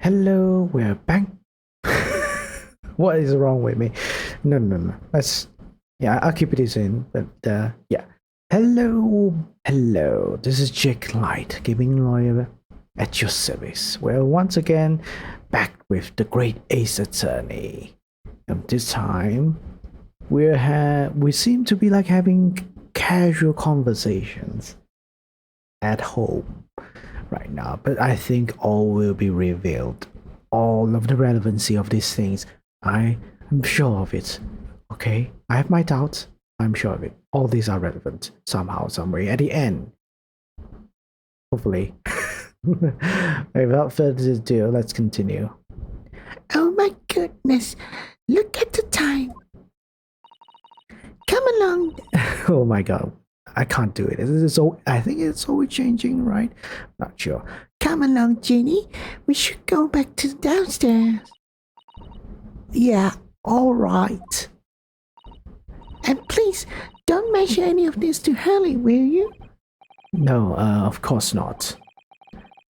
Hello, we're back. What is wrong with me? No. Yeah, I'll keep it in. But yeah. Hello. This is Jake Light, gaming lawyer at your service. We're once again back with the great Ace Attorney. And this time, we seem to be like having casual conversations at home right now, but I think all will be revealed. All of the relevancy of these things, I am sure of it. Okay, I have my doubts. I'm sure of it. All these are relevant somehow, some way. At the end, hopefully. Without further ado, let's continue. Oh my goodness, look at the time. Come along. Oh my god, I can't do it. I think it's always changing, right? Not sure. Come along, Jenny. We should go back to downstairs. Yeah, all right. And please, don't mention any of this to Hurley, will you? No, of course not.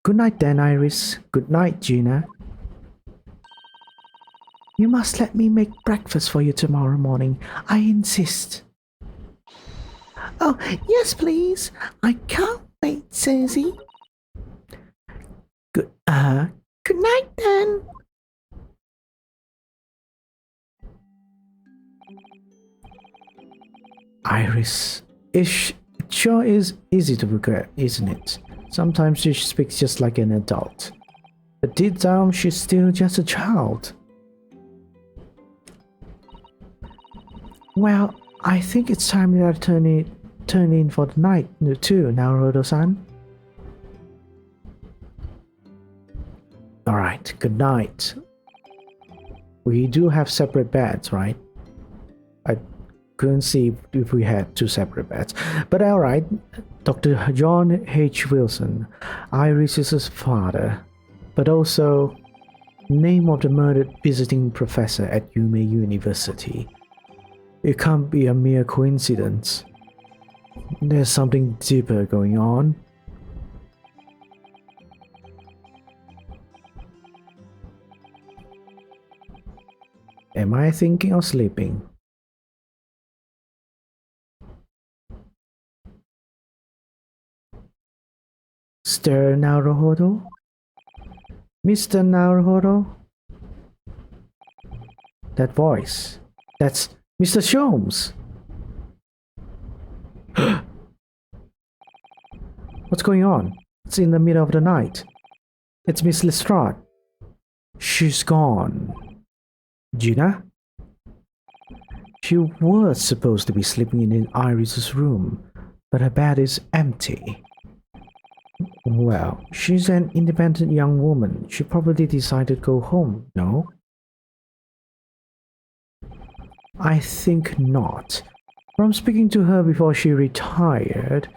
Good night then, Iris. Good night, Gina. You must let me make breakfast for you tomorrow morning. I insist. Oh, yes, please. I can't wait, Susie. Good night then. Iris, it sure is easy to forget, isn't it? Sometimes she speaks just like an adult, but deep down she's still just a child. Well, I think it's time that I turn in for the night too, Naruto-san. Alright, good night. We do have separate beds, right? I couldn't see if we had two separate beds. But alright, Dr. John H. Wilson, Iris's father, but also name of the murdered visiting professor at Yume University. It can't be a mere coincidence. There's something deeper going on. Am I thinking or sleeping? Mr. Naruhodo? Mr. Naruhodo? That voice. That's Mr. Sholmes. What's going on? It's in the middle of the night. It's Miss Lestrade. She's gone. Gina? She was supposed to be sleeping in Iris's room, but her bed is empty. Well, she's an independent young woman. She probably decided to go home, no? I think not. From speaking to her before she retired,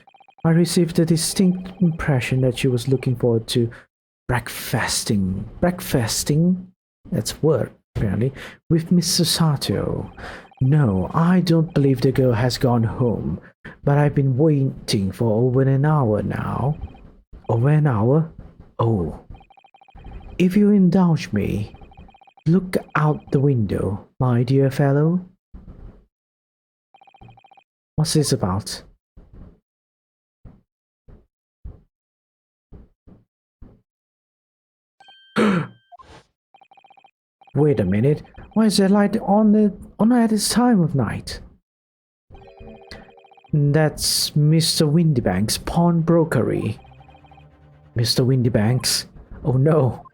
I received a distinct impression that she was looking forward to breakfasting. Breakfasting? That's word, apparently, with Mr. Sato. No, I don't believe the girl has gone home, but I've been waiting for over an hour now. Over an hour? Oh. If you indulge me, look out the window, my dear fellow. What's this about? Wait a minute. Why is there light on at this time of night? That's Mr. Windybank's pawnbrokery. Mr. Windybanks? Oh no.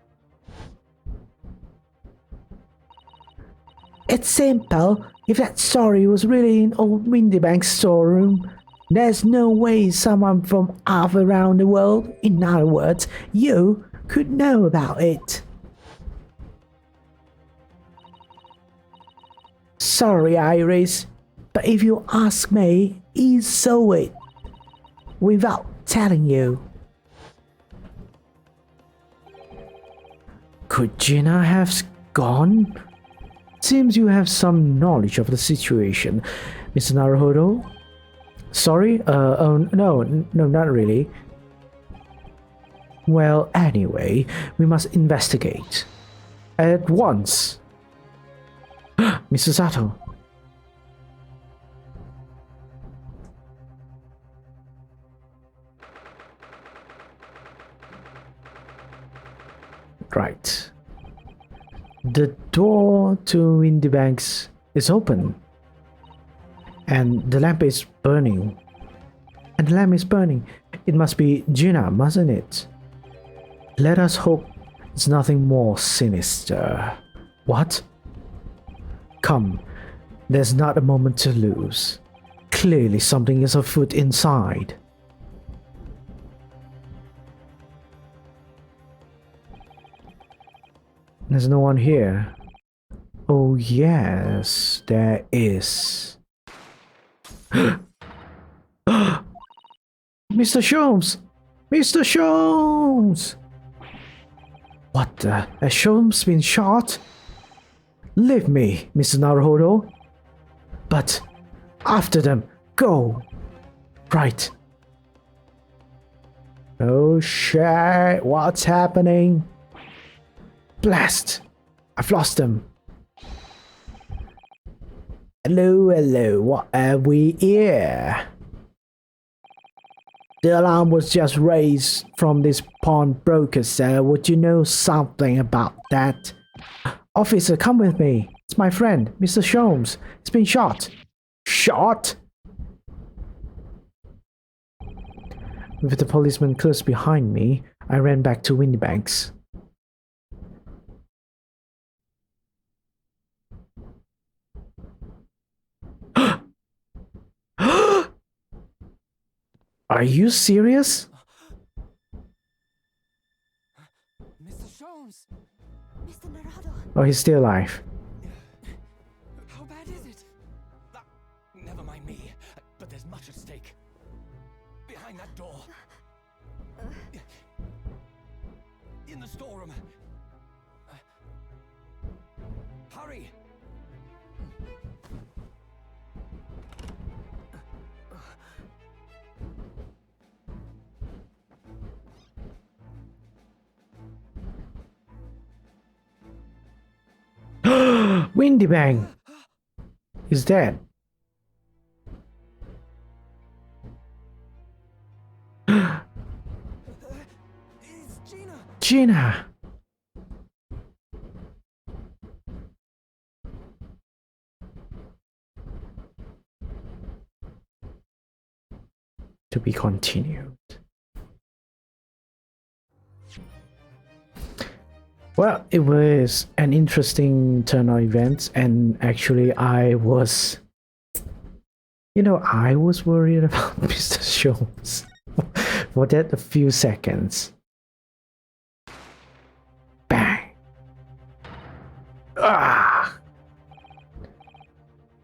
It's simple. If that story was really in old Windybank's storeroom, there's no way someone from half around the world, in other words, you, could know about it. Sorry, Iris, but if you ask me, he saw it. Without telling you. Could Gina have gone? Seems you have some knowledge of the situation, Mr. Naruhodo. Sorry? Oh, no, not really. Well, anyway, we must investigate. At once. Mr. Sato. Right. The door to Windy Banks is open. And the lamp is burning. And the lamp is burning. It must be Gina, mustn't it? Let us hope it's nothing more sinister. What? Come, there's not a moment to lose. Clearly something is afoot inside. There's no one here. Oh yes, there is. Mr. Sholmes! Mr. Sholmes! What the? Has Sholmes been shot? Leave me, Mr. Naruhodo. But after them, go. Right. Oh shit, what's happening? Blast! I've lost them. Hello, hello, what have we here? The alarm was just raised from this pawnbroker, sir. Would you know something about that? Officer, come with me. It's my friend, Mr. Sholmes. He's been shot. Shot? With the policeman close behind me, I ran back to Windybanks. Are you serious? Mr. Sholmes! Mr. Narado. Oh, he's still alive. How bad is it? Never mind me, but there's much at stake. Behind that door. In the storeroom. Hurry! Windy Bang is dead. It's Gina! Gina. To be continued. Well, it was an interesting turn of events, and actually I was worried about Mr. Sholmes for that a few seconds. Bang. Ah.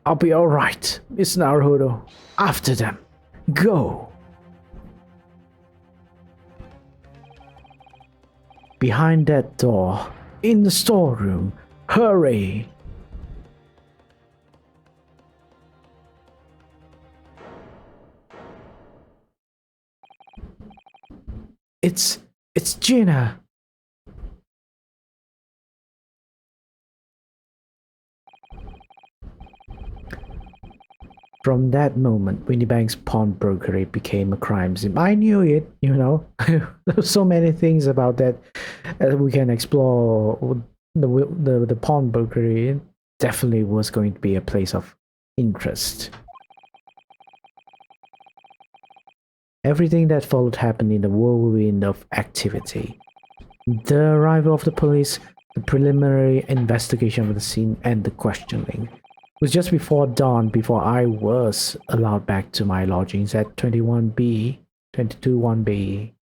I'll be alright, Miss Naruhodo. After them. Go. Behind that door, in the storeroom. Hurry! It's Gina. From that moment, Windybank's pawnbrokery became a crime scene. I knew it, There's so many things about that we can explore. The pawnbrokery definitely was going to be a place of interest. Everything that followed happened in the whirlwind of activity. The arrival of the police, the preliminary investigation of the scene, and the questioning. It was just before dawn before I was allowed back to my lodgings at 21B, 22-1B.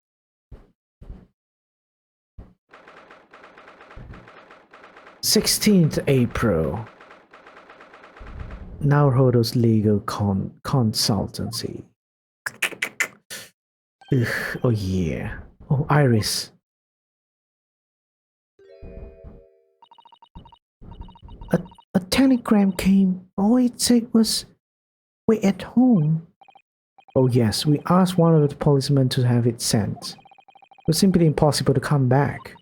April 16th. Naruhodo's legal consultancy. Ugh, oh yeah. Oh, Iris. A telegram came. All it said was, "We're at home." Oh yes, we asked one of the policemen to have it sent. was simply impossible to come back.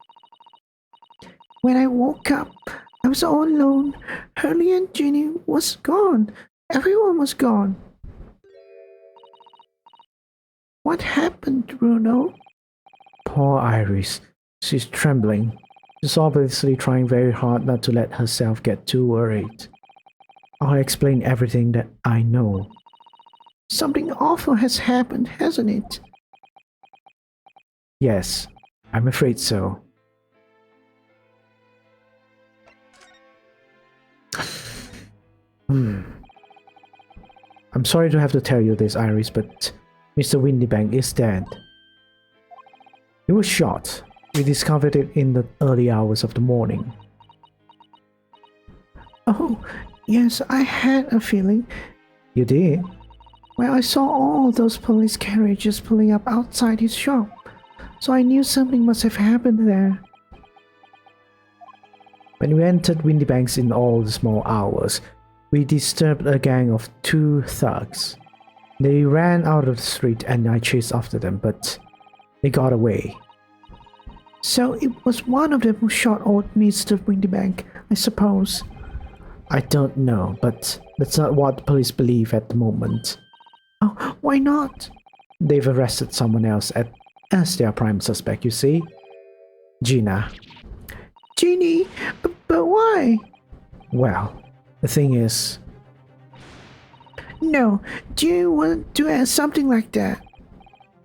When I woke up, I was all alone. Hurley and Ginny was gone. Everyone was gone. What happened, Bruno? Poor Iris. She's trembling. She's obviously trying very hard not to let herself get too worried. I'll explain everything that I know. Something awful has happened, hasn't it? Yes, I'm afraid so. I'm sorry to have to tell you this, Iris, but Mr. Windybank is dead. He was shot. We discovered it in the early hours of the morning. Oh, yes, I had a feeling. You did? Well, I saw all those police carriages pulling up outside his shop, so I knew something must have happened there. When we entered Windybanks in all the small hours, we disturbed a gang of 2 thugs. They ran out of the street and I chased after them, but they got away. So it was one of them who shot old Mr. Windybank, I suppose. I don't know, but that's not what the police believe at the moment. Oh, why not? They've arrested someone else as their prime suspect, you see? Gina. Ginny, but why? Well, the thing is... No, Ginny wouldn't do something like that.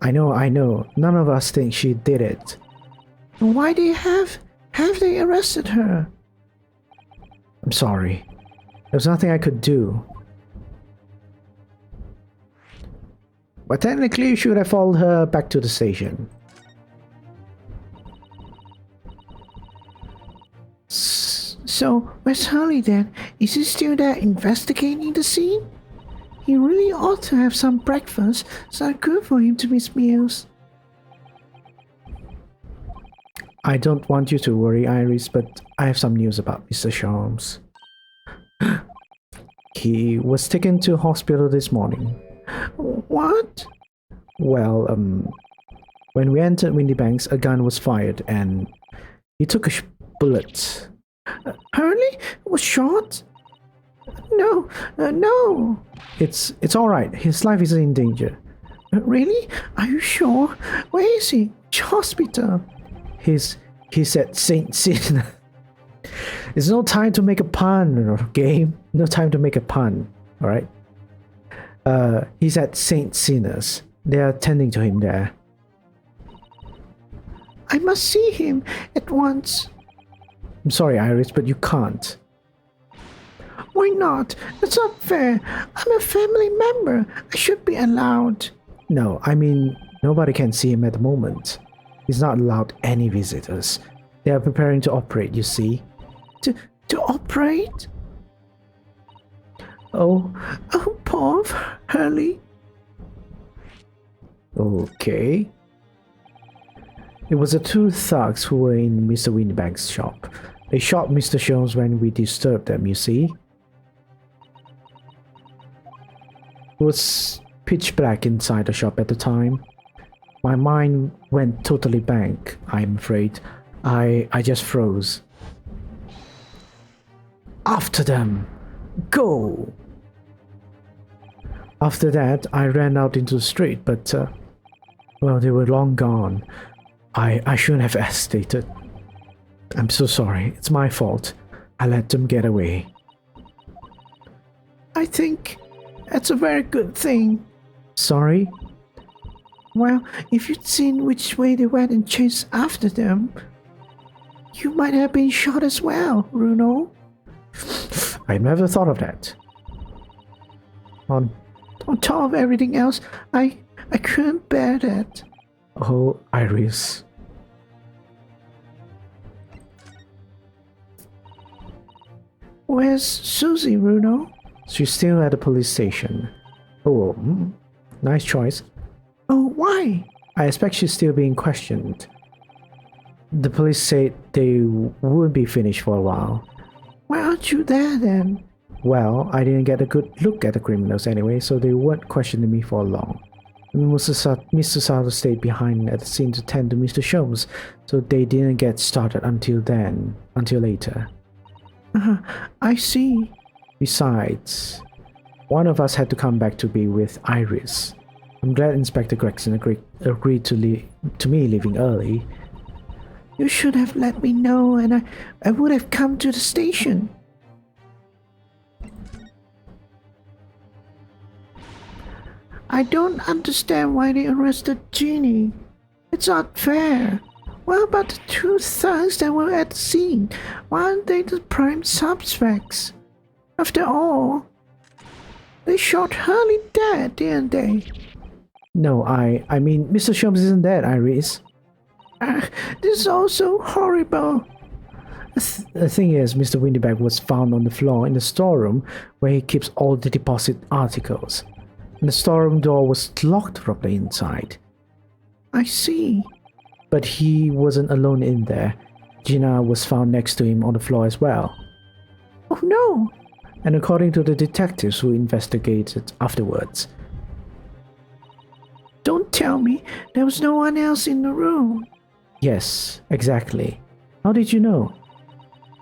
I know. None of us think she did it. Why do you have they arrested her? I'm sorry. There's nothing I could do. But technically you should have followed her back to the station. So, where's Hurley then? Is he still there investigating the scene? He really ought to have some breakfast. It's not good for him to miss meals. I don't want you to worry, Iris, but I have some news about Mr. Sholmes. He was taken to hospital this morning. What? Well, when we entered Windybanks, a gun was fired and he took a bullet. Hurley was shot? No, no. It's all right. His life isn't in danger. Really? Are you sure? Where is he? Which hospital? He's at Saint Sin. There's no time to make a pun, game. No time to make a pun. All right. He's at Saint Sinner's. They are tending to him there. I must see him at once. I'm sorry, Iris, but you can't. Why not? That's not fair. I'm a family member. I should be allowed. No, I mean, nobody can see him at the moment. He's not allowed any visitors. They are preparing to operate, you see. To operate? Oh, poor Hurley. Okay. It was the 2 thugs who were in Mr. Windybank's shop. They shot Mr. Sholmes when we disturbed them, you see. It was pitch black inside the shop at the time. My mind went totally blank, I'm afraid. I just froze. After them! Go! After that, I ran out into the street, but, well, they were long gone. I shouldn't have hesitated. I'm so sorry. It's my fault. I let them get away. I think that's a very good thing. Sorry? Well, if you'd seen which way they went and chased after them, you might have been shot as well, Bruno. I never thought of that. On top of everything else, I couldn't bear that. Oh, Iris. Where's Susie, Bruno? She's still at the police station. Oh, nice choice. Oh, why? I expect she's still being questioned. The police said they would be finished for a while. Why aren't you there then? Well, I didn't get a good look at the criminals anyway, so they weren't questioning me for long. And Mr. Sato stayed behind at the scene to tend to Mr. Sholmes, so they didn't get started until later. I see. Besides, one of us had to come back to be with Iris. I'm glad Inspector Gregson agreed to me leaving early. You should have let me know, and I would have come to the station. I don't understand why they arrested Jeannie. It's not fair. What about the two thugs that were at the scene? Why aren't they the prime suspects? After all, they shot Hurley dead, didn't they? No, I mean, Mr. Sholmes isn't dead, Iris. This is all so horrible. The thing is, Mr. Windybank was found on the floor in the storeroom where he keeps all the deposit articles. And the storeroom door was locked from the inside. I see. But he wasn't alone in there. Gina was found next to him on the floor as well. Oh no! And according to the detectives who investigated afterwards. Don't tell me there was no one else in the room. Yes, exactly. How did you know?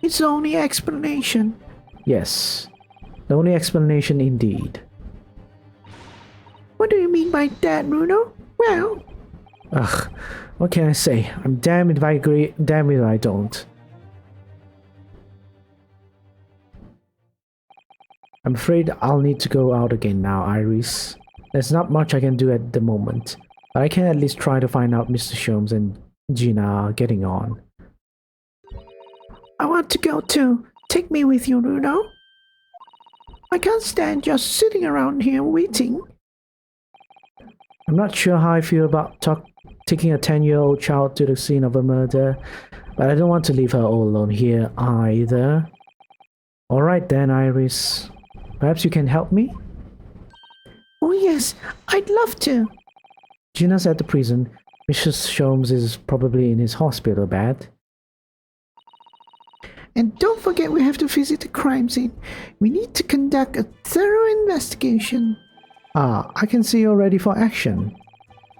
It's the only explanation. Yes, the only explanation indeed. What do you mean by that, Bruno? Well... Ugh, what can I say? I'm damned if I agree, damned if I don't. I'm afraid I'll need to go out again now, Iris. There's not much I can do at the moment, but I can at least try to find out Mr. Sholmes and Gina are getting on. I want to go too. Take me with you, Bruno. I can't stand just sitting around here waiting. I'm not sure how I feel about taking a 10-year-old child to the scene of a murder, but I don't want to leave her all alone here either. Alright then, Iris. Perhaps you can help me? Oh yes, I'd love to. Gina's at the prison. Mrs. Sholmes is probably in his hospital bed. And don't forget we have to visit the crime scene. We need to conduct a thorough investigation. Ah, I can see you're ready for action.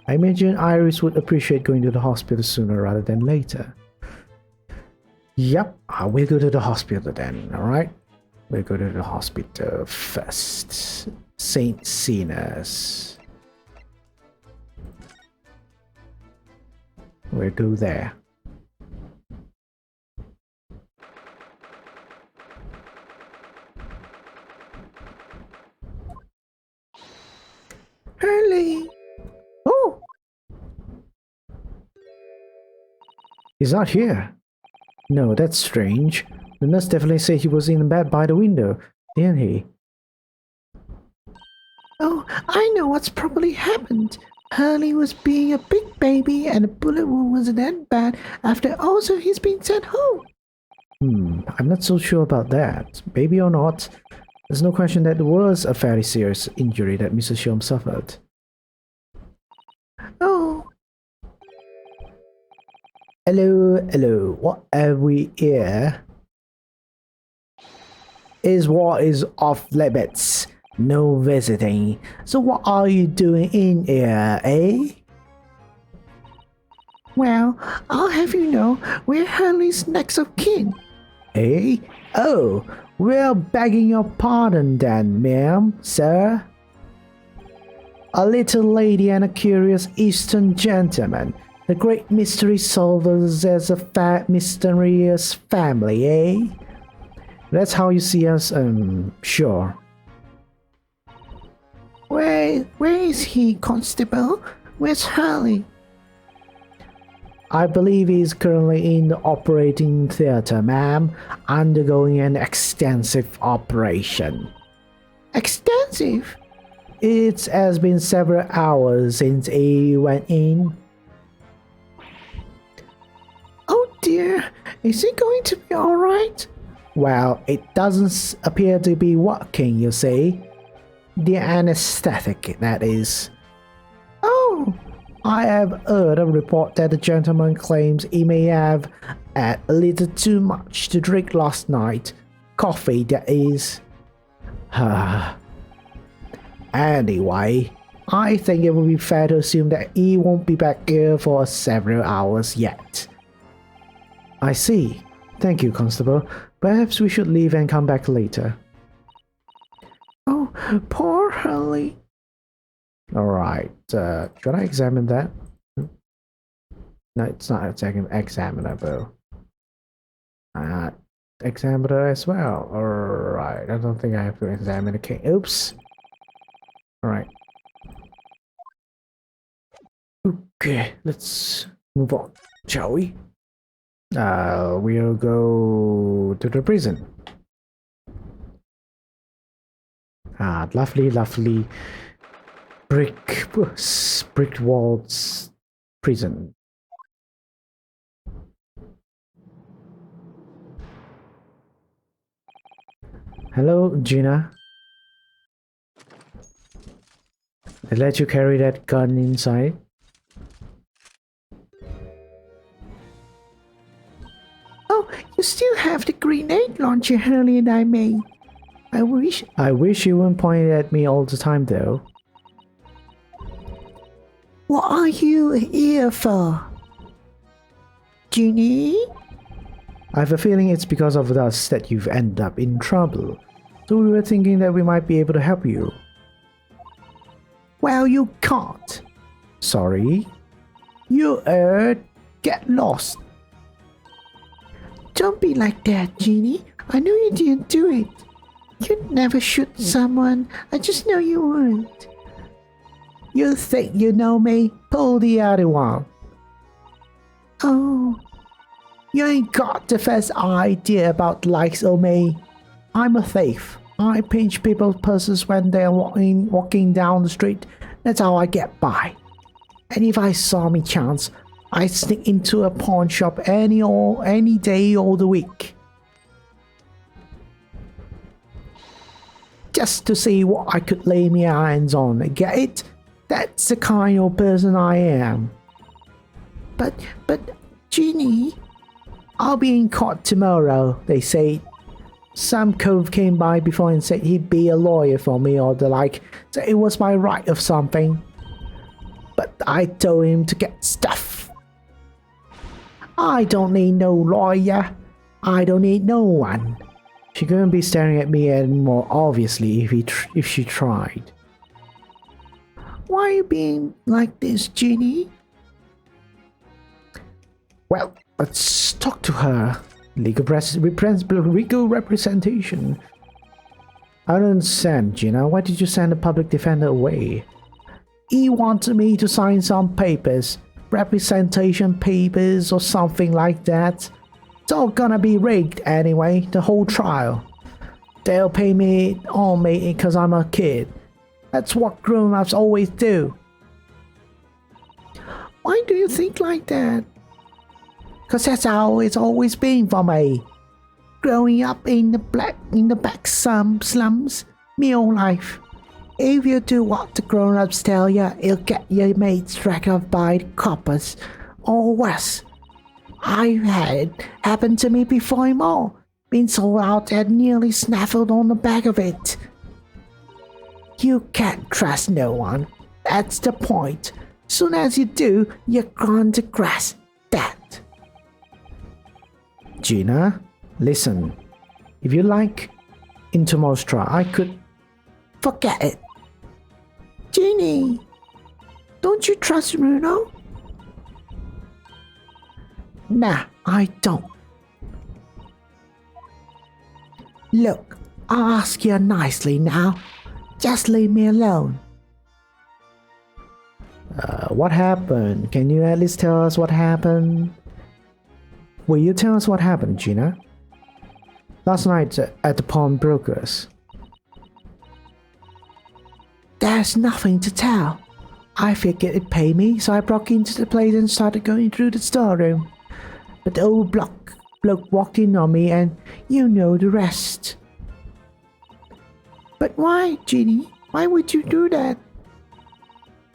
I imagine Iris would appreciate going to the hospital sooner rather than later. Yep, we'll go to the hospital then, alright? We'll go to the hospital first. St. Cena's. We'll go there. Hurley! Oh! He's not here. No, that's strange. The nurse definitely said he was in bed by the window, didn't he? Oh, I know what's probably happened. Hurley was being a big baby and the bullet wound wasn't that bad after all, so he's been sent home. I'm not so sure about that. Baby or not, there's no question that it was a fairly serious injury that Mrs. Sholmes suffered. Oh. Hello, what have we here? Is what is off limits. No visiting. So what are you doing in here, eh? Well, I'll have you know we're Hurley's next of kin. Eh? Oh, we're begging your pardon then, ma'am, sir. A little lady and a curious Eastern gentleman. The great mystery solvers as a mysterious family, eh? That's how you see us, sure. Where is he, Constable? Where's Hurley? I believe he's currently in the operating theater, ma'am, undergoing an extensive operation. Extensive? It has been several hours since he went in. Oh dear, is he going to be alright? Well, it doesn't appear to be working, you see. The anesthetic, that is. Oh! I have heard a report that the gentleman claims he may have had a little too much to drink last night. Coffee, that is. Anyway, I think it would be fair to assume that he won't be back here for several hours yet. I see. Thank you, Constable. Perhaps we should leave and come back later. Oh, poor Hurley. Alright, should I examine that? No, it's not examinable. Examiner as well. Alright, I don't think I have to examine the case. Oops. Alright. Okay, let's move on, shall we? We'll go to the prison. Lovely brick walls prison. Hello, Gina. I let you carry that gun inside. Oh, you still have the grenade launcher Hurley and I made. I wish you wouldn't point it at me all the time, though. What are you here for? Ginny? I have a feeling it's because of us that you've ended up in trouble. So we were thinking that we might be able to help you. Well, you can't. Sorry? You get lost. Don't be like that, Ginny. I know you didn't do it. You'd never shoot someone. I just know you wouldn't. You think you know me? Pull the other one. Oh, you ain't got the first idea about the likes of me. I'm a thief. I pinch people's purses when they're walking down the street. That's how I get by. And if I saw me chance, I'd sneak into a pawn shop any day of the week. Just to see what I could lay my hands on. Get it? That's the kind of person I am. But, Ginny, I'll be in court tomorrow, they say. Some cove came by before and said he'd be a lawyer for me or the like, so it was my right of something. But I told him to get stuff. I don't need no lawyer. I don't need no one. She couldn't be staring at me anymore, obviously, if she tried. Why are you being like this, Ginny? Well, let's talk to her. Legal representation. I don't understand, Gina. Why did you send the public defender away? He wanted me to sign some papers. Representation papers or something like that. It's all gonna be rigged anyway, the whole trial. They'll pay me on me because I'm a kid. That's what grown-ups always do. Why do you think like that? Cause that's how it's always been for me. Growing up in the back slums, me whole life. If you do what the grown-ups tell you, you'll get your mates dragged off by the coppers. Or worse. I've had it happen to me before him all. Been sold out and nearly snaffled on the back of it. You can't trust no one. That's the point. Soon as you do, you're going to grasp that. Gina, listen. If you like, in tomorrow's trial, I could... Forget it. Ginny, don't you trust Bruno? Nah, I don't. Look, I'll ask you nicely now. Just leave me alone. What happened? Can you at least tell us what happened? Will you tell us what happened, Gina? Last night at the pawnbroker's. There's nothing to tell. I figured it'd pay me, so I broke into the place and started going through the storeroom. But the old bloke walked in on me and you know the rest. But why, Ginny? Why would you do that?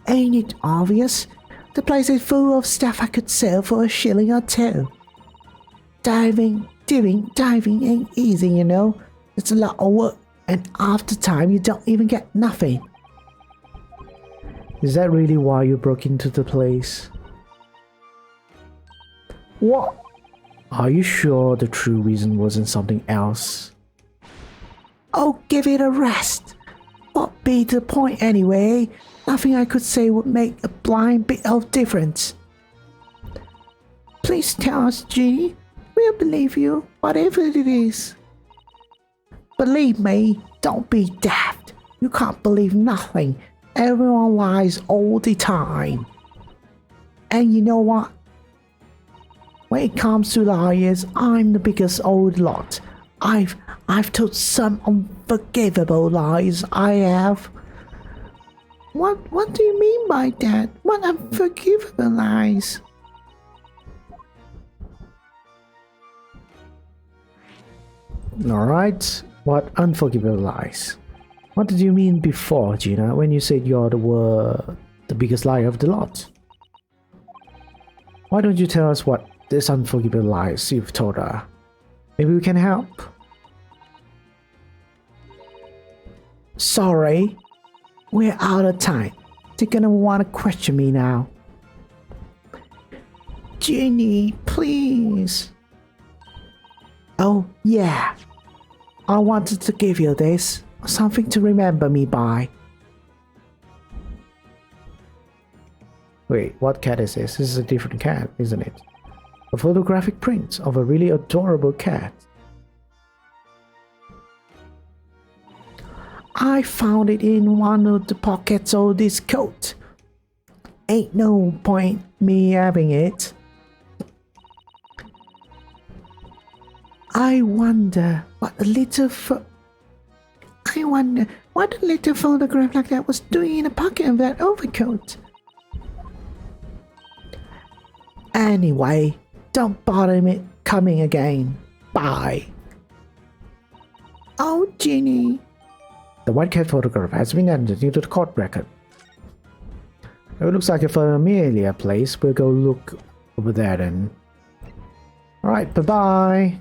Ain't it obvious? The place is full of stuff I could sell for a shilling or two. Diving ain't easy, you know. It's a lot of work, and half the time you don't even get nothing. Is that really why you broke into the place? What? Are you sure the true reason wasn't something else? Oh, give it a rest. What be the point anyway? Nothing I could say would make a blind bit of difference. Please tell us, Ginny. We'll believe you, whatever it is. Believe me, don't be daft. You can't believe nothing. Everyone lies all the time. And you know what? When it comes to liars, I'm the biggest old lot. I've told some unforgivable lies, I have. What do you mean by that? What unforgivable lies? Alright, what unforgivable lies? What did you mean before, Gina, when you said you were the biggest liar of the lot? Why don't you tell us what this unforgivable lies you've told her? Maybe we can help. Sorry, we're out of time. They're gonna want to question me now. Ginny, please. Oh, yeah. I wanted to give you this. Something to remember me by. Wait, what cat is this? This is a different cat, isn't it? A photographic print of a really adorable cat. I found it in one of the pockets of this coat. Ain't no point me having it. I wonder what a little photograph like that was doing in a pocket of that overcoat. Anyway, don't bother me coming again. Bye. Oh, Ginny. The white cat photograph has been entered into the court record. It looks like a familiar place. We'll go look over there then. Alright, bye-bye.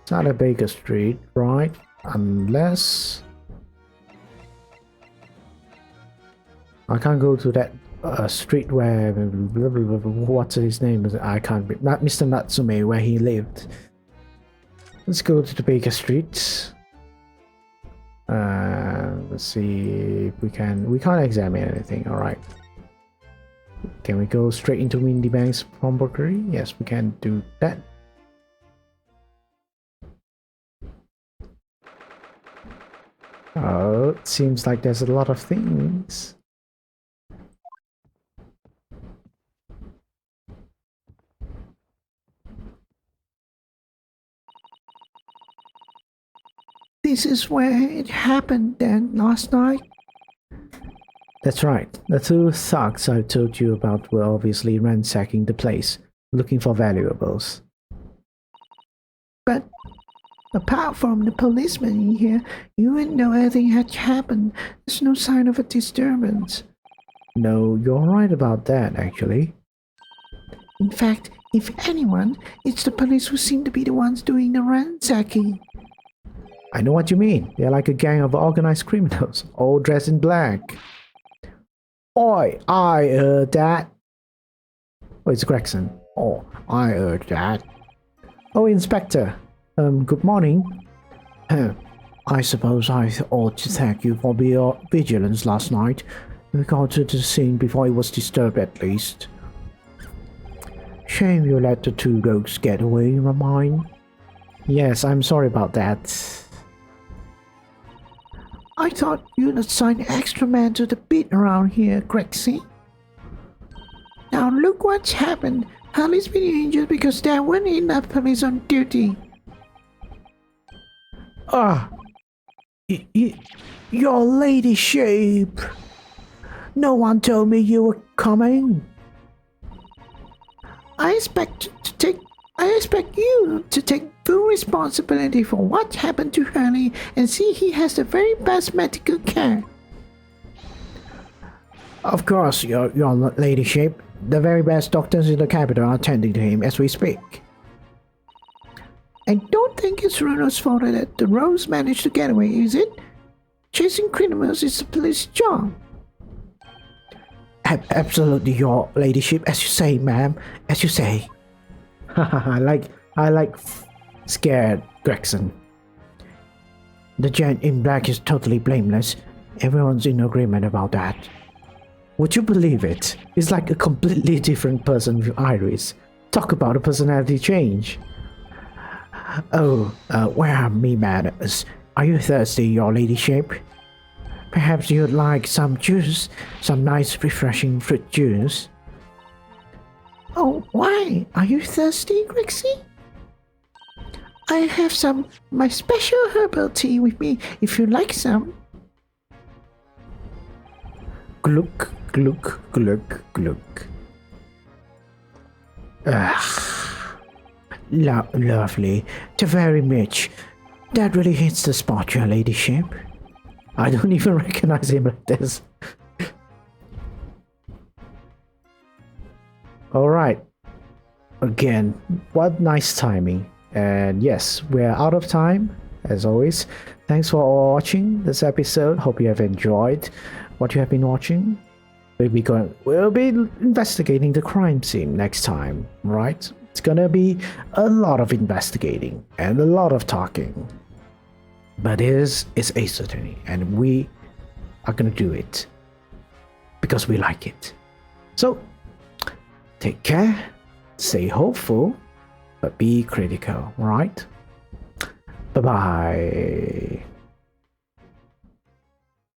It's not a Baker Street, right? Unless... I can't go to that street where... what's his name? I can't... Not Mr. Natsume, where he lived. Let's go to the Baker Street. Let's see if we can... We can't examine anything, alright. Can we go straight into Windy Bank's pawnbrokery? Yes, we can do that. Oh, it seems like there's a lot of things. This is where it happened then, last night? That's right. The two thugs I told you about were obviously ransacking the place, looking for valuables. But apart from the policeman in here, you wouldn't know anything had happened. There's no sign of a disturbance. No, you're right about that, actually. In fact, if anyone, it's the police who seem to be the ones doing the ransacking. I know what you mean. They're like a gang of organized criminals, all dressed in black. Oi, I heard that. Oh, it's Gregson. Oh, I heard that. Oh, Inspector. Good morning. I suppose I ought to thank you for your vigilance last night. We got to the scene before it was disturbed at least. Shame you let the two rogues get away, Ramine. Yes, I'm sorry about that. I thought you'd assign extra men to the beat around here, Grexy. Now look what's happened. Harley's been injured because there weren't enough police on duty. Ah, your ladyship. No one told me you were coming. I expect you to take full responsibility for what happened to Hurley and see he has the very best medical care. Of course, your ladyship. The very best doctors in the capital are attending to him as we speak. I don't think it's Runo's fault that the Rose managed to get away, is it? chasing criminals is the police job. Absolutely, your ladyship, as you say, ma'am, as you say. I like scared Gregson. The gent in black is totally blameless. Everyone's in agreement about that. Would you believe it? He's like a completely different person with Iris. Talk about a personality change. Oh, where are me manners? Are you thirsty, your ladyship? Perhaps you'd like some juice, some nice refreshing fruit juice. Oh, why? Are you thirsty, Grixie? I have some my special herbal tea with me if you like some. Gluck, gluck, gluck, gluck. Lovely. Very much. That really hits the spot, your ladyship. I don't even recognize him like this. Alright. Again, what nice timing. And yes, we're out of time, as always. Thanks for watching this episode. Hope you have enjoyed what you have been watching. We'll be investigating the crime scene next time, right? It's gonna be a lot of investigating and a lot of talking. But it's Ace Attorney, and we are gonna do it because we like it. So, take care, stay hopeful, but be critical, right? Bye-bye.